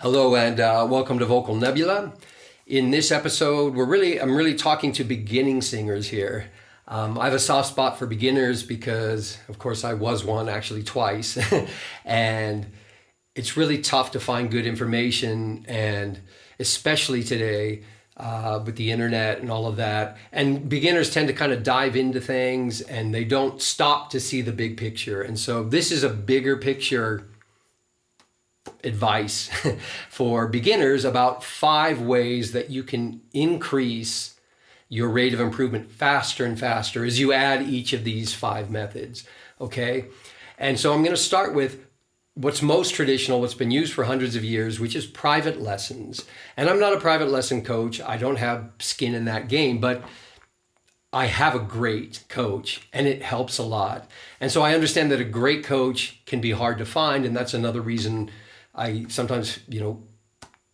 Hello and welcome to Vocal Nebula. In this episode, I'm really talking to beginning singers here. I have a soft spot for beginners because, of course, I was one actually twice, and it's really tough to find good information, and especially today with the internet and all of that. And beginners tend to kind of dive into things, and they don't stop to see the big picture. And so this is a bigger picture advice for beginners about 5 ways that you can increase your rate of improvement faster and faster as you add each of these 5 methods. Okay. And so I'm going to start with what's most traditional, what's been used for hundreds of years, which is private lessons. And I'm not a private lesson coach. I don't have skin in that game, but I have a great coach and it helps a lot. And so I understand that a great coach can be hard to find. And that's another reason I sometimes,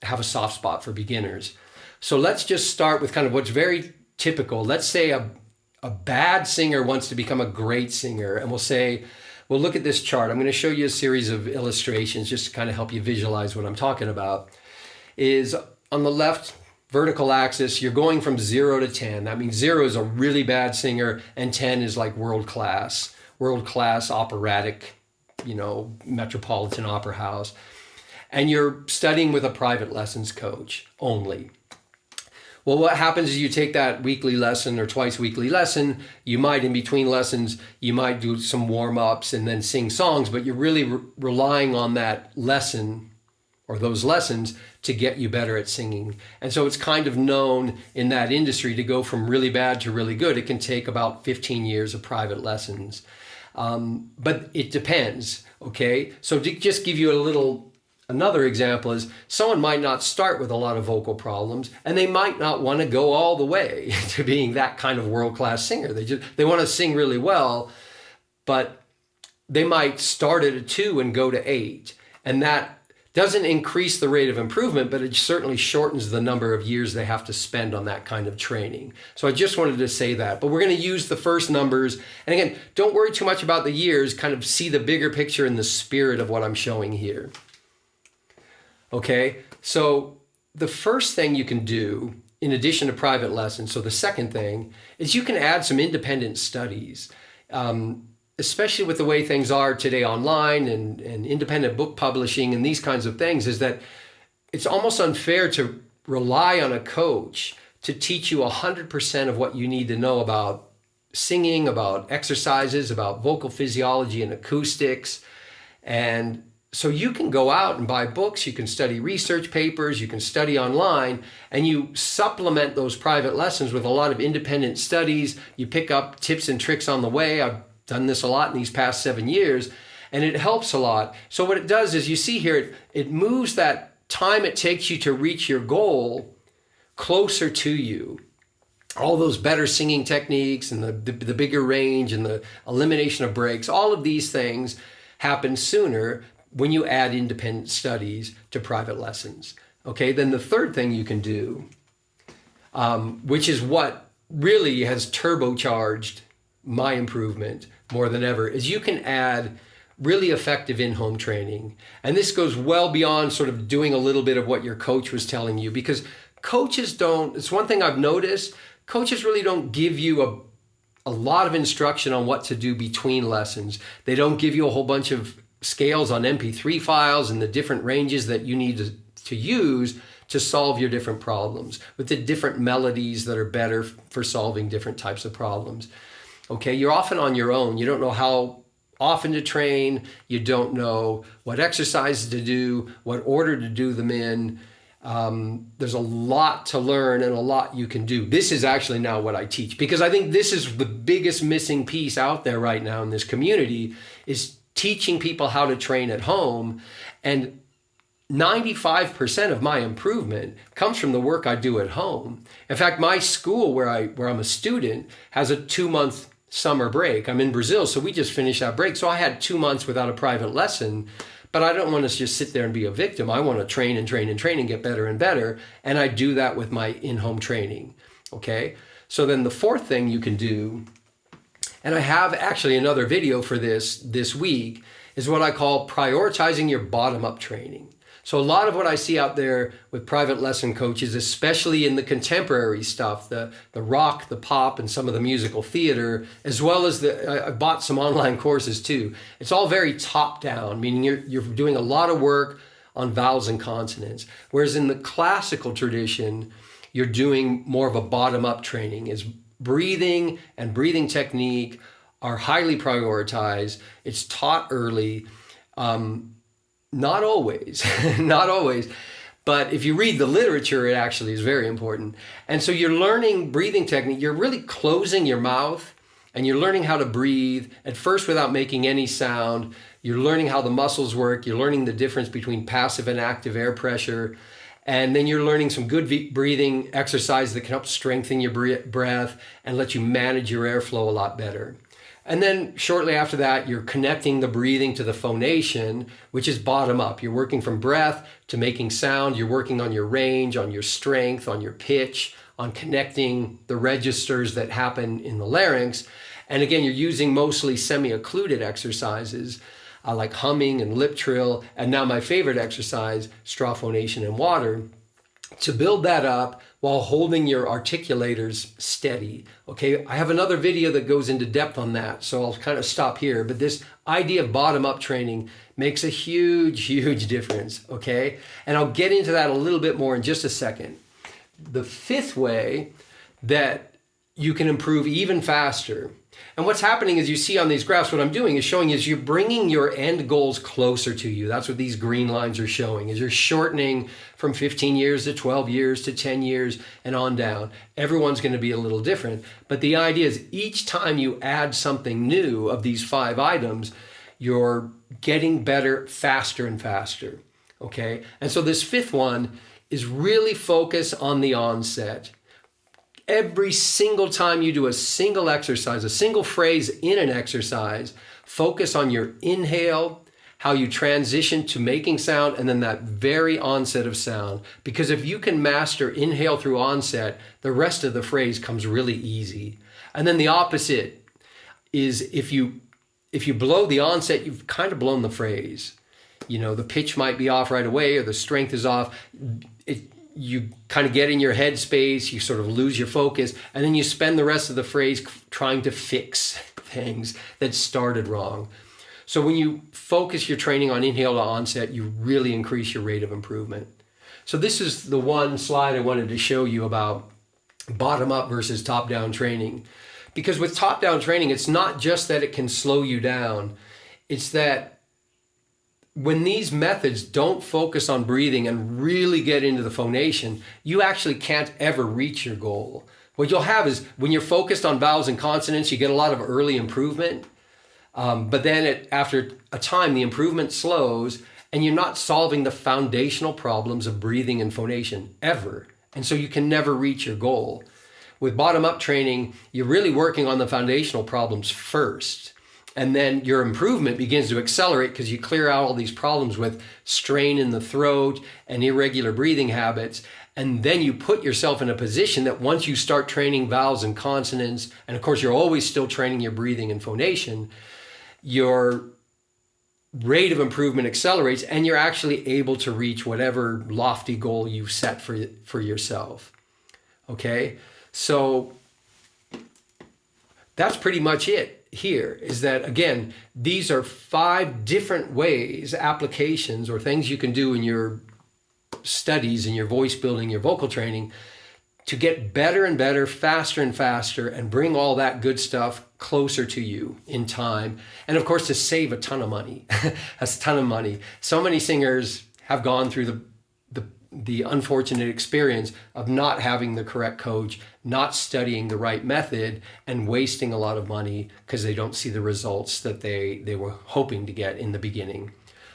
have a soft spot for beginners. So let's just start with kind of what's very typical. Let's say a bad singer wants to become a great singer, and we'll look at this chart. I'm going to show you a series of illustrations just to kind of help you visualize what I'm talking about. Is on the left vertical axis, you're going from 0 to 10. That means 0 is a really bad singer, and 10 is like world class operatic, Metropolitan Opera House. And you're studying with a private lessons coach only. Well, what happens is you take that weekly lesson or twice weekly lesson, you might in between lessons, you might do some warm-ups and then sing songs, but you're really relying on that lesson or those lessons to get you better at singing. And so it's kind of known in that industry to go from really bad to really good. It can take about 15 years of private lessons. But it depends, okay? So to just give you another example is someone might not start with a lot of vocal problems, and they might not want to go all the way to being that kind of world-class singer. They want to sing really well, but they might start at a 2 and go to 8. And that doesn't increase the rate of improvement, but it certainly shortens the number of years they have to spend on that kind of training. So I just wanted to say that. But we're going to use the first numbers. And again, don't worry too much about the years. Kind of see the bigger picture in the spirit of what I'm showing here. Okay, so the first thing you can do, in addition to private lessons, so the second thing, is you can add some independent studies, especially with the way things are today online and independent book publishing and these kinds of things, is that it's almost unfair to rely on a coach to teach you 100% of what you need to know about singing, about exercises, about vocal physiology and acoustics. And so you can go out and buy books, you can study research papers, you can study online, and you supplement those private lessons with a lot of independent studies. You pick up tips and tricks on the way. I've done this a lot in these past 7 years, and it helps a lot. So what it does is, you see here, it moves that time it takes you to reach your goal closer to you. All those better singing techniques and the bigger range and the elimination of breaks, all of these things happen sooner when you add independent studies to private lessons. Okay, then the third thing you can do, which is what really has turbocharged my improvement more than ever, is you can add really effective in-home training. And this goes well beyond sort of doing a little bit of what your coach was telling you, because it's one thing I've noticed, coaches really don't give you a lot of instruction on what to do between lessons. They don't give you a whole bunch of scales on MP3 files and the different ranges that you need to use to solve your different problems, with the different melodies that are better for solving different types of problems. Okay, you're often on your own. You don't know how often to train. You don't know what exercises to do, what order to do them in. There's a lot to learn and a lot you can do. This is actually now what I teach, because I think this is the biggest missing piece out there right now in this community, is teaching people how to train at home. And 95% of my improvement comes from the work I do at home. In fact, my school where I'm a student has a 2-month summer break. I'm in Brazil, so we just finished that break. So I had 2 months without a private lesson, but I don't want to just sit there and be a victim. I want to train and train and train and get better and better. And I do that with my in-home training. Okay. So then the fourth thing you can do, and I have actually another video for this week, is what I call prioritizing your bottom-up training. So a lot of what I see out there with private lesson coaches, especially in the contemporary stuff, the rock, the pop, and some of the musical theater, as well as I bought some online courses too. It's all very top down, meaning you're doing a lot of work on vowels and consonants. Whereas in the classical tradition, you're doing more of a bottom up training. Is breathing and breathing technique are highly prioritized. It's taught early. Not always, not always. But if you read the literature, it actually is very important. And so you're learning breathing technique. You're really closing your mouth and you're learning how to breathe at first without making any sound. You're learning how the muscles work. You're learning the difference between passive and active air pressure. And then you're learning some good breathing exercises that can help strengthen your breath and let you manage your airflow a lot better. And then shortly after that, you're connecting the breathing to the phonation, which is bottom up. You're working from breath to making sound. You're working on your range, on your strength, on your pitch, on connecting the registers that happen in the larynx. And again, you're using mostly semi-occluded exercises like humming and lip trill. And now my favorite exercise, straw phonation and water, to build that up while holding your articulators steady. Okay, I have another video that goes into depth on that, so I'll kind of stop here. But this idea of bottom-up training makes a huge, huge difference, okay? And I'll get into that a little bit more in just a second. The fifth way that you can improve even faster, and what's happening is you see on these graphs, what I'm doing is showing is you're bringing your end goals closer to you. That's what these green lines are showing, is you're shortening from 15 years to 12 years to 10 years and on down. Everyone's going to be a little different. But the idea is each time you add something new of these 5 items, you're getting better faster and faster, okay? And so this fifth one is really focus on the onset. Every single time you do a single exercise, a single phrase in an exercise, focus on your inhale, how you transition to making sound, and then that very onset of sound. Because if you can master inhale through onset, the rest of the phrase comes really easy. And then the opposite is if you blow the onset, you've kind of blown the phrase. You know, the pitch might be off right away or the strength is off. You kind of get in your head space, you sort of lose your focus, and then you spend the rest of the phrase trying to fix things that started wrong. So when you focus your training on inhale to onset, you really increase your rate of improvement. So this is the one slide I wanted to show you about bottom up versus top down training. Because with top down training, it's not just that it can slow you down, it's that when these methods don't focus on breathing and really get into the phonation, you actually can't ever reach your goal. What you'll have is when you're focused on vowels and consonants, you get a lot of early improvement. But then after a time, the improvement slows and you're not solving the foundational problems of breathing and phonation ever. And so you can never reach your goal. With bottom-up training, you're really working on the foundational problems first. And then your improvement begins to accelerate because you clear out all these problems with strain in the throat and irregular breathing habits. And then you put yourself in a position that once you start training vowels and consonants, and of course you're always still training your breathing and phonation, your rate of improvement accelerates and you're actually able to reach whatever lofty goal you've set for yourself. Okay? So that's pretty much it. Here is that, again, these are 5 different ways, applications or things you can do in your studies, in your voice building, your vocal training to get better and better, faster and faster, and bring all that good stuff closer to you in time. And of course, to save a ton of money. That's a ton of money. So many singers have gone through the unfortunate experience of not having the correct coach, not studying the right method, and wasting a lot of money because they don't see the results that they were hoping to get in the beginning.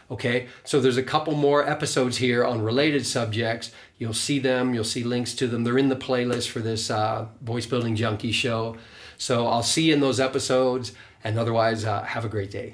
Okay, so there's a couple more episodes here on related subjects. You'll see them, you'll see links to them. They're in the playlist for this Voice Building Junkies Show. So I'll see you in those episodes, and otherwise, have a great day.